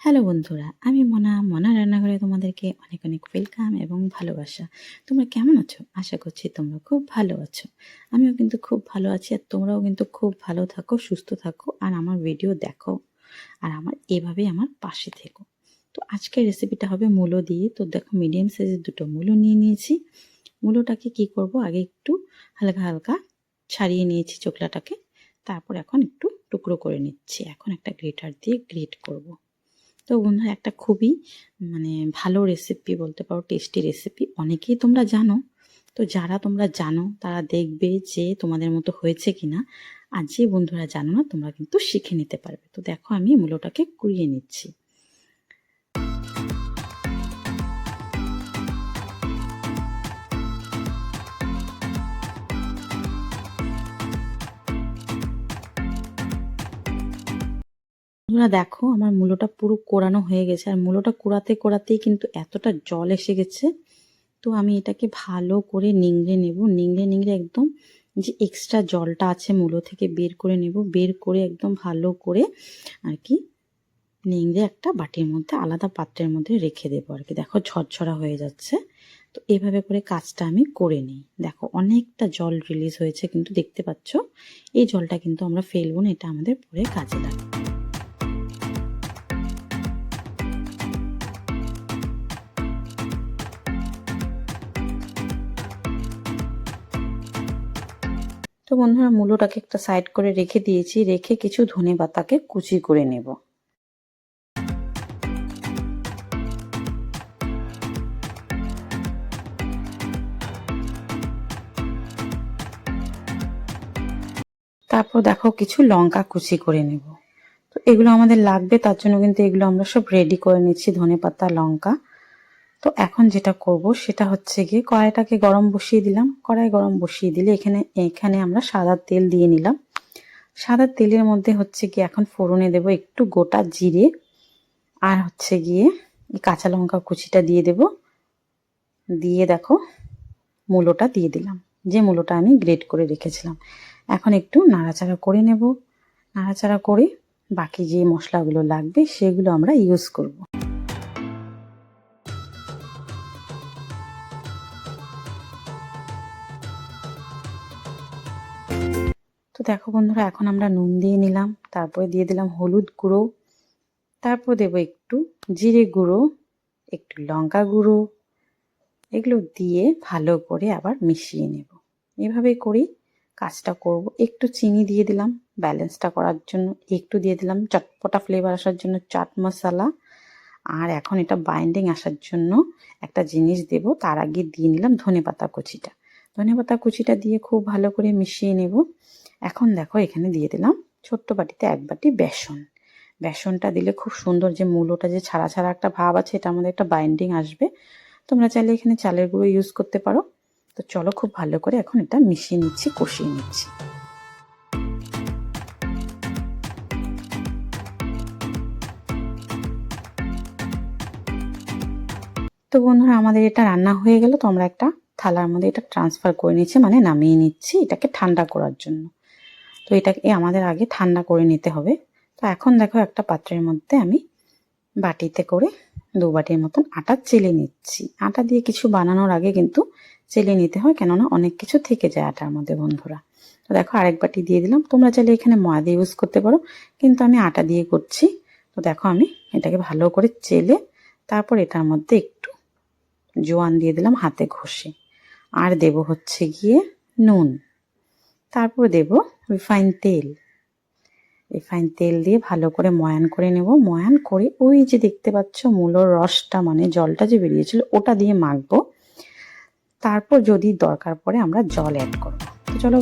Hello বন্ধুরা, আমি মনা রান্নাঘরে তোমাদেরকে অনেক অনেক ওয়েলকাম এবং ভালোবাসা। তোমরা কেমন আছো? আশা করছি তোমরা খুব ভালো আছো। আমিও কিন্তু খুব ভালো আছি, আর তোমরাও কিন্তু খুব ভালো থাকো, সুস্থ থাকো, আর আমার ভিডিও দেখো, আর এভাবেই আমার পাশে থেকো। তো আজকের রেসিপিটা হবে মূলো দিয়ে। তো দেখো, মিডিয়াম সাইজের দুটো মূলো নিয়ে নিয়েছি। মূলোটাকে কি করব, আগে একটু হালকা হালকা ছাড়িয়ে নিয়েছি চোকলাটাকে। তারপর এখন একটু টুকরো করে নিচ্ছি। এখন একটা গ্রেটার দিয়ে গ্রেট করব। তো বন্ধুরা, একটা খুবই ভালো রেসিপি বলতে পারো, টেস্টি রেসিপি। অনেকেই তোমরা জানো। তো যারা তোমরা জানো তারা দেখবে যে তোমাদের মতো হয়েছে কিনা, আর যে বন্ধুরা জানো না তোমরা কিন্তু শিখে নিতে পারবে। তো দেখো, আমি মূলোটাকে কুড়িয়ে নিচ্ছি। তোমরা দেখো, আমার মূলোটা পুরো কোরানো হয়ে গেছে, আর মূলোটা কোরাতে কোরাতেই কিন্তু এতটা জল এসে গেছে। তো আমি এটাকে ভালো করে নিংড়ে নেব। নিংড়ে নিংড়ে একদম যে এক্সট্রা জলটা আছে মূলো থেকে বের করে নেব। বের করে একদম ভালো করে আর কি নিংড়ে একটা বাটির মধ্যে, আলাদা পাত্রের মধ্যে রেখে দেবো আর কি। দেখো, ঝরঝরা হয়ে যাচ্ছে। তো এভাবে করে কাজটা আমি করে নিই। দেখো, অনেকটা জল রিলিজ হয়েছে কিন্তু, দেখতে পাচ্ছ। এই জলটা কিন্তু আমরা ফেলবো না, এটা আমাদের পরে কাজে লাগবে। তো বন্ধুরা, মূলোটাকে একটা সাইড করে রেখে দিয়েছি। রেখে কিছু ধনেপাতাকে কুচি করে নেব। তারপর দেখো, কিছু লঙ্কা কুচি করে নেব। তো এগুলো আমাদের লাগবে, তার জন্য কিন্তু এগুলো আমরা সব রেডি করে নিচ্ছি, ধনেপাতা, লঙ্কা। তো এখন যেটা করব সেটা হচ্ছে গিয়ে, কড়াইটাকে গরম বসিয়ে দিলাম। কড়াই গরম বসিয়ে দিলে এখানে এখানে আমরা সাদা তেল দিয়ে নিলাম। সাদা তেলের মধ্যে হচ্ছে গিয়ে এখন ফোড়নে দেব একটু গোটা জিরে, আর হচ্ছে গিয়ে কাঁচা লঙ্কা কুচিটা দিয়ে দেব। দিয়ে দেখো, মূলোটা দিয়ে দিলাম, যে মূলোটা আমি গ্রেট করে রেখেছিলাম। এখন একটু নাড়াচাড়া করে নেব। নাড়াচাড়া করে বাকি যে মশলাগুলো লাগবে সেগুলো আমরা ইউজ করব। তো দেখো বন্ধুরা, এখন আমরা নুন দিয়ে নিলাম, তারপরে দিয়ে দিলাম হলুদ গুঁড়ো, তারপর দেবো একটু জিরে গুঁড়ো, একটু লঙ্কা গুঁড়ো। এগুলো দিয়ে ভালো করে আবার মিশিয়ে নেব। এভাবে করেই কাজটা করব। একটু চিনি দিয়ে দিলাম ব্যালেন্সটা করার জন্য, একটু দিয়ে দিলাম চটপটা ফ্লেভার আসার জন্য চাট মশলা, আর এখন এটা বাইন্ডিং আসার জন্য একটা জিনিস দেব। তার আগে দিয়ে নিলাম ধনেপাতা কুচিটা। ধনেপাতা কুচিটা দিয়ে খুব ভালো করে মিশিয়ে নেব। এখন দেখো, এখানে দিয়ে দিলাম ছোট্ট বাটিতে 1 বাটি বেসন। বেসনটা দিলে খুব সুন্দর, যে মূলোটা যে ছাড়া ছাড়া একটা ভাব আছে, এটা আমাদের একটা বাইন্ডিং আসবে। তোমরা চাইলে এখানে চালের গুঁড়ো ইউজ করতে পারো। তো চলো, খুব ভালো করে এখন এটা মিশিয়ে নিচ্ছি, কষিয়ে নিচ্ছি। তো বন্ধুরা, আমাদের এটা রান্না হয়ে গেল। তো আমরা একটা থালার মধ্যে এটা ট্রান্সফার করে নিচ্ছি, নামিয়ে নিচ্ছি এটাকে ঠান্ডা করার জন্য। তো এটাকে আমাদের আগে ঠান্ডা করে নিতে হবে। তো এখন দেখো, একটা পাত্রের মধ্যে আমি বাটিতে করে 2 বাটির মতন আটা চেলে নিচ্ছি। আটা দিয়ে কিছু বানানোর আগে কিন্তু চেলে নিতে হয়, কেননা অনেক কিছু থেকে যায় আটার মধ্যে বন্ধুরা। তো দেখো, আরেক বাটি দিয়ে দিলাম। তোমরা চাইলে এখানে ময়দা ইউজ করতে পারো, কিন্তু আমি আটা দিয়ে করছি। তো দেখো, আমি এটাকে ভালো করে চেলে তারপর এটার মধ্যে একটু জোয়ান দিয়ে দিলাম হাতে ঘষে, আর দেব হচ্ছে গিয়ে নুন, তারপর দেব রিফাইন তেল। রিফাইন তেল দিয়ে ভালো করে ময়ান করে নেব। ময়ান করে ওই যে দেখতে পাচ্ছ মূলোর রসটা, জলটা যে বেরিয়েছিল, ওটা দিয়ে মাখবো। তারপর যদি দরকার পড়ে আমরা জল অ্যাড করবো। তো চলো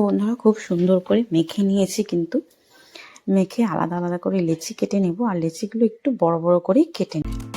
বন্ধুরা, খুব সুন্দর করে মেখে নিয়েছি, কিন্তু মেখে আলাদা আলাদা করে লেচি কেটে নেব, আর লেচিগুলো একটু বড় বড় করেই কেটে নেব।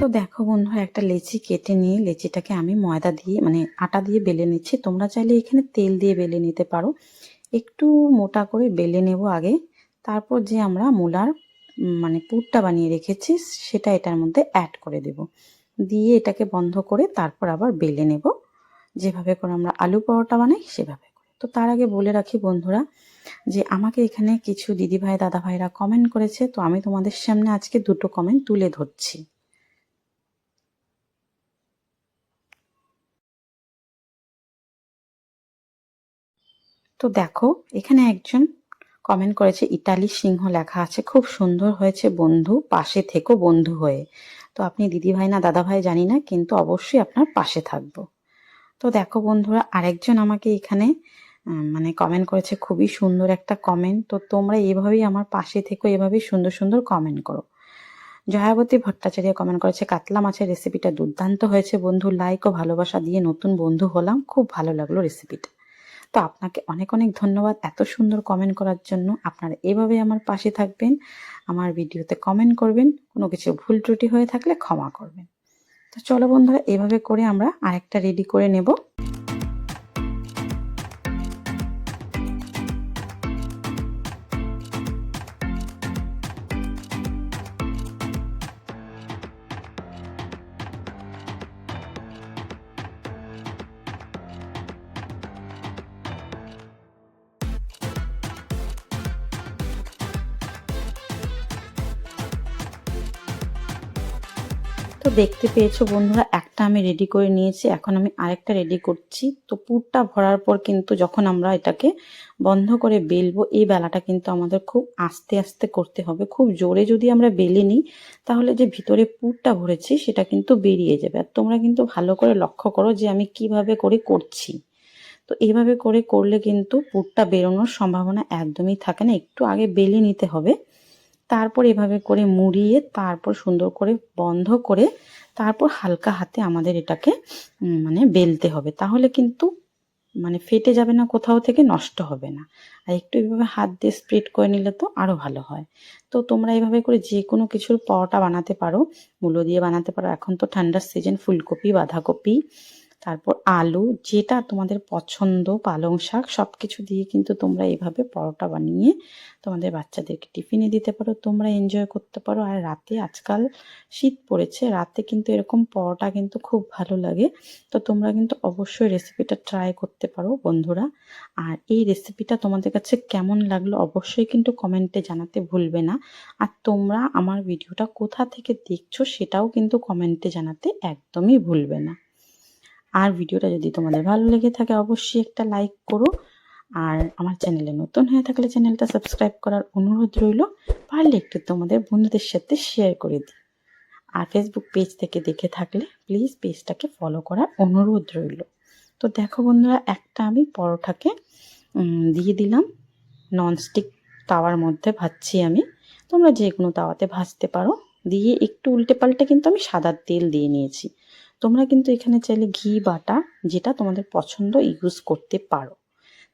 তো দেখো বন্ধুরা, একটা লেচি কেটে নিয়ে লেচিটাকে আমি ময়দা দিয়ে মানে আটা দিয়ে বেলে নিচ্ছি। তোমরা চাইলে এখানে তেল দিয়ে বেলে নিতে পারো। একটু মোটা করে বেলে নেব আগে, তারপর যে আমরা মূলার মানে পুরটা বানিয়ে রেখেছি সেটা এটার মধ্যে অ্যাড করে দেব, দিয়ে এটাকে বন্ধ করে তারপর আবার বেলে নেব, যেভাবে করে আমরা আলু পরোটা বানাই সেভাবে করে। তো তার আগে বলে রাখি বন্ধুরা, যে আমাকে এখানে কিছু দিদিভাই দাদাভাইরা কমেন্ট করেছে, তো আমি তোমাদের সামনে আজকে দুটো কমেন্ট তুলে ধরছি। তো দেখো, এখানে একজন কমেন্ট করেছে, ইতালি সিংহ লেখা আছে, খুব সুন্দর হয়েছে বন্ধু, পাশে থেকো বন্ধু হয়ে। তো আপনি দিদিভাই না দাদাভাই জানি না, কিন্তু অবশ্যই আপনার পাশে থাকবো। তো দেখো বন্ধুরা, আরেকজন আমাকে এখানে মানে কমেন্ট করেছে, খুবই সুন্দর একটা কমেন্ট। তো তোমরা এভাবেই আমার পাশে থেকো, এভাবেই সুন্দর সুন্দর কমেন্ট করো। জয়াবতী ভট্টাচার্য কমেন্ট করেছে, কাতলা মাছের রেসিপিটা দুর্দান্ত হয়েছে বন্ধু, লাইক ও ভালোবাসা দিয়ে নতুন বন্ধু হলাম, খুব ভালো লাগলো রেসিপিটা। তো আপনাকে অনেক অনেক ধন্যবাদ এত সুন্দর কমেন্ট করার জন্য। আপনারা এভাবে আমার পাশে থাকবেন, আমার ভিডিওতে কমেন্ট করবেন, কোনো কিছু ভুল ত্রুটি হয়ে থাকলে ক্ষমা করবেন। তো চলো বন্ধুরা, এভাবে করে আমরা আরেকটা রেডি করে নেব। তো দেখতে পেয়েছো বন্ধুরা, একটা আমি রেডি করে নিয়েছি, এখন আমি আরেকটা রেডি করছি। তো পুরটা ভরার পর কিন্তু যখন আমরা এটাকে বন্ধ করে বেলবো, এই বেলাটা কিন্তু আমাদের খুব আস্তে আস্তে করতে হবে। খুব জোরে যদি আমরা বেলে নিই তাহলে যে ভিতরে পুরটা ভরেছি সেটা কিন্তু বেরিয়ে যাবে। আর তোমরা কিন্তু ভালো করে লক্ষ্য করো যে আমি কিভাবে করে করছি। তো এইভাবে করে করলে কিন্তু পুরটা বেরোনোর সম্ভাবনা একদমই থাকে না, একটু আগে বেলে নিতে হবে। তারপর এভাবে করে মুড়িয়ে তারপর সুন্দর করে বন্ধ করে তারপর হালকা হাতে আমাদের এটাকে মানে বেলতে হবে, তাহলে কিন্তু মানে ফেটে যাবে না, কোথাও থেকে নষ্ট হবে না। আর একটু এভাবে হাত দিয়ে স্প্রেড করে নিলে তো আরো ভালো হয়। তো তোমরা এইভাবে করে যে কোনো কিছুর পরোটা বানাতে পারো, মূলো দিয়ে বানাতে পারো, এখন তো ঠান্ডার সিজন, ফুলকপি, বাঁধাকপি, তারপর আলু, যেটা তোমাদের পছন্দ, পালং শাক, সব কিছু দিয়ে কিন্তু তোমরা এইভাবে পরোটা বানিয়ে তোমাদের বাচ্চাদেরকে টিফিনে দিতে পারো, তোমরা এনজয় করতে পারো। আর রাতে, আজকাল শীত পড়েছে, রাতে কিন্তু এরকম পরোটা কিন্তু খুব ভালো লাগে। তো তোমরা কিন্তু অবশ্যই রেসিপিটা ট্রাই করতে পারো বন্ধুরা। আর এই রেসিপিটা তোমাদের কাছে কেমন লাগলো অবশ্যই কিন্তু কমেন্টে জানাতে ভুলবে না। আর তোমরা আমার ভিডিওটা কোথা থেকে দেখছো সেটাও কিন্তু কমেন্টে জানাতে একদমই ভুলবে না। আর ভিডিওটা যদি তোমাদের ভালো লেগে থাকে অবশ্যই একটা লাইক করো। আর আমার চ্যানেলে নতুন হয়ে থাকলে চ্যানেলটা সাবস্ক্রাইব করার অনুরোধ রইল। পারলে একটু তোমাদের বন্ধুদের সাথে শেয়ার করে দিই। আর ফেসবুক পেজ থেকে দেখে থাকলে প্লিজ পেজটাকে ফলো করার অনুরোধ রইল। তো দেখো বন্ধুরা, একটা আমি পরোটাকে দিয়ে দিলাম ননস্টিক তাওয়ার মধ্যে ভাজছি আমি। তোমরা যে কোনো তাওয়াতে ভাজতে পারো। দিয়ে একটু উল্টে পাল্টে কিন্তু আমি সাদা তেল দিয়ে নিয়েছি। তোমরা কিন্তু এখানে চাইলে ঘি বাটা যেটা তোমাদের পছন্দ ইউজ করতে পারো।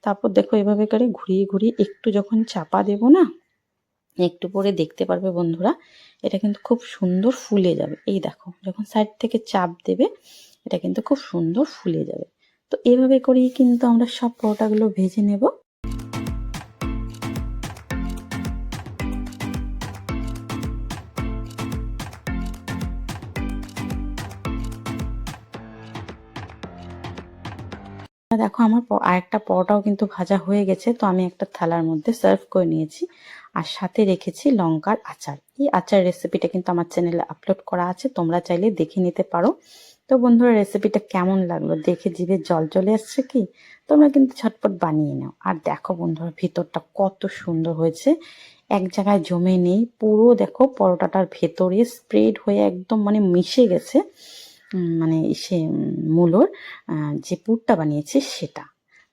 তারপর দেখো এভাবে করে ঘুরিয়ে ঘুরিয়ে একটু যখন চাপা দেবো না, একটু পরে দেখতে পারবে বন্ধুরা এটা কিন্তু খুব সুন্দর ফুলে যাবে। এই দেখো, যখন সাইড থেকে চাপ দেবে এটা কিন্তু খুব সুন্দর ফুলে যাবে। তো এভাবে করেই কিন্তু আমরা সব পরোটাগুলো ভেজে নেব। দেখো আমার আরেকটা পরোটাও কিন্তু ভাজা হয়ে গেছে। তো আমি একটা থালার মধ্যে সার্ভ করে নিয়েছি, আর সাথে রেখেছি লঙ্কার আচার। এই আচার রেসিপিটা কিন্তু আমার চ্যানেলে আপলোড করা আছে, তোমরা চাইলে দেখে নিতে পারো। তো বন্ধুরা, রেসিপিটা কেমন লাগলো দেখে জিভে জল চলে আসছে কি? তোমরা কিন্তু ঝটপট বানিয়ে নাও। আর দেখো বন্ধুরা, ভিতরটা কত সুন্দর হয়েছে, এক জায়গায় জমে নেই, পুরো দেখো পরোটাটার ভেতরে স্প্রেড হয়ে একদম মানে মিশে গেছে মানে সে মূলোর যে পুরটা বানিয়েছি সেটা।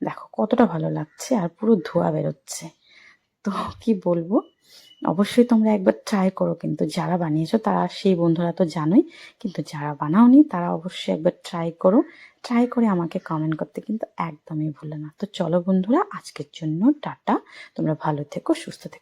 দেখো কতটা ভালো লাগছে, আর পুরো ধোয়া বেরোচ্ছে। তো কি বলবো, অবশ্যই তোমরা একবার ট্রাই করো। কিন্তু যারা বানিয়েছো তারা, সেই বন্ধুরা তো জানোই, কিন্তু যারা বানাওনি তারা অবশ্যই একবার ট্রাই করো। ট্রাই করে আমাকে কমেন্ট করতে কিন্তু একদমই ভুলো না। তো চলো বন্ধুরা, আজকের জন্য টাটা। তোমরা ভালো থেকো, সুস্থ থেকো।